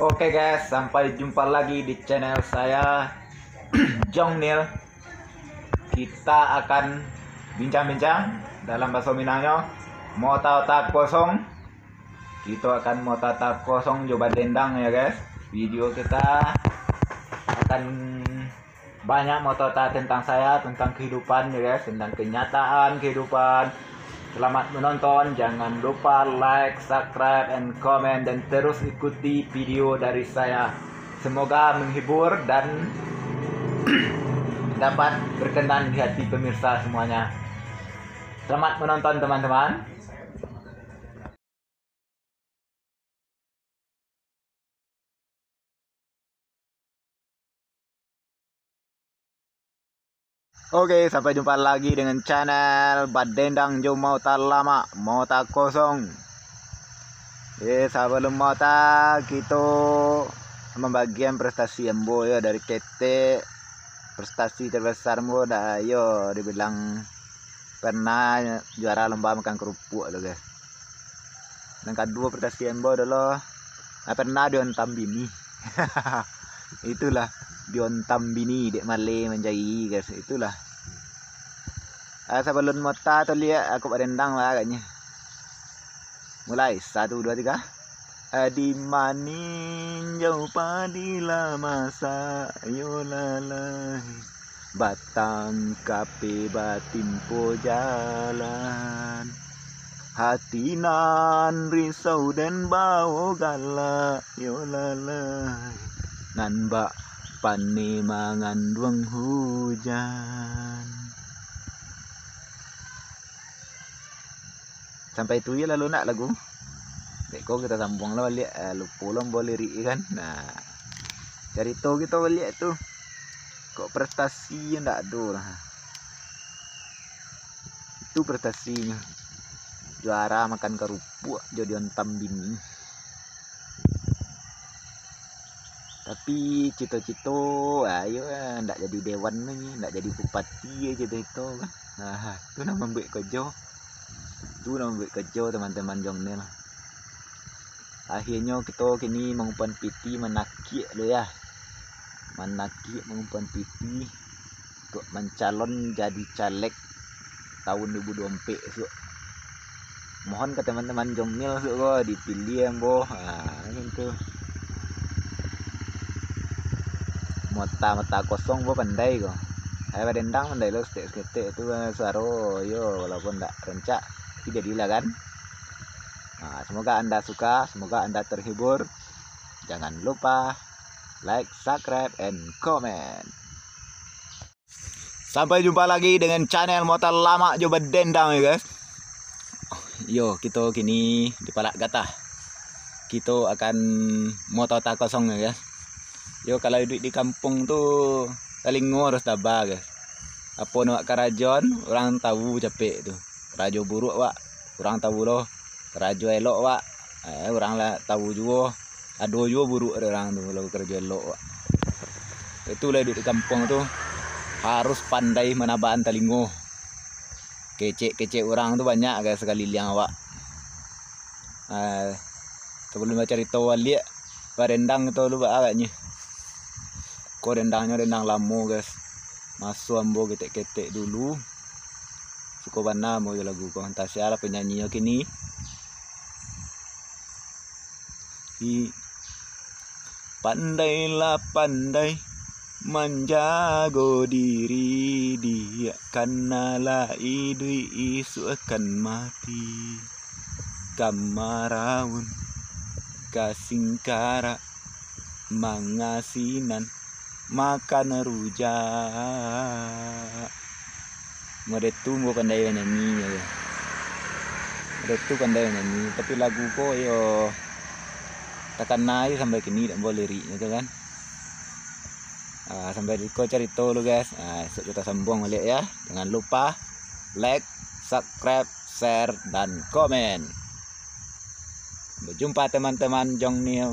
Oke guys, sampai jumpa lagi di channel saya Jong Neil. Kita akan bincang-bincang dalam bahasa Minangnya. Mau tak kosong. Kita akan mau tak kosong coba dendang ya guys. Video kita akan banyak mau tak tentang saya, tentang kehidupan ya guys, tentang kenyataan kehidupan. Selamat menonton, jangan lupa like, subscribe, and comment, dan terus ikuti video dari saya. Semoga menghibur dan dapat berkenan di hati pemirsa semuanya. Selamat menonton teman-teman. Oke, sampai jumpa lagi dengan channel Badendang Jo Mau Tak Lama, Mau Tak Kosong. Sebelum mau tak kita membagian prestasi Embo ya dari KT. Prestasi terbesar Embo dah yo dibilang pernah juara lomba makan kerupuk loh guys. Dan kedua prestasi Embo adalah pernah diontam bini. Itulah diontam bini dek male menjai guys, itulah. Sebelum mota tuh lihat aku berendang lah agaknya. Mulai 1, 2, 3. Di maninjau padila masa yolalai, batang kape batimpo jalan, hati nan risau dan bau gala yolalai, nan bak pane mangandung hujan. Sampai itu ya lalu nak lagu. Kok kita sambung lah balik lupa boleh lirik kan. Nah, cerita kita balik tuh. Kok prestasi yang tak ada lah. Itu prestasinya. Juara makan kerupuk jadi ontam bini. Tapi cita-cita ayo ndak jadi dewan lagi, ndak jadi bupati aja itu kan. Nah, itu nama buat kerja. Itu nama buat kerja teman-teman Jong Neil. Akhirnya kita kini mengumpan piti menakik lo ya. Menakik mengumpan piti untuk mencalon jadi caleg tahun 2024 so. Mohon ke teman-teman Jong Neil so dipilih Embo. Nah, gitu. Mata kosong bo pandai kok. Saya dendang pandai lo stek-stek itu suara yo walaupun enggak rencak tidak jadilah kan. Nah, semoga Anda suka, semoga Anda terhibur. Jangan lupa like, subscribe, and comment. Sampai jumpa lagi dengan channel Motor Lama Coba Dendang ya guys. Yo, kita kini di Palak Gatah. Kita akan motor tak kosong ya guys. Yo, kalau hidup di kampung tuh telingo harus tabah guys. Apa nak kerajon, orang tahu capek tuh. Kerajo buruk wak, orang tahu loh. Kerajo elok wak, orang lah tahu juga. Ada juga buruk orang tuh kalau kerja elok wak. Itulah hidup di kampung tuh harus pandai menabaan telingo. Kecek orang tuh banyak guys sekali liang wak. Sebelum baca cerita wali, barendang itu lu agaknya. Kok dendangnya dendang lama guys. Masuk ambo ketek-ketek dulu. Suka bana mau lagu kau entah siapa penyanyinya kini. Pandailah pandai menjaga diri dia, karena idui isu akan mati. Kamaraun kasingkara mangasinan makan rujak. Mereka mau pandai nyanyi ya. Mereka pandai nyanyi, tapi lagu kok yo takkan naik sampai kini tak boleh liriknya tu kan. Sampai kau cari tahu lu guys. Kita sambung balik ya. Jangan lupa like, subscribe, share, dan komen. Berjumpa teman-teman Jong Neil.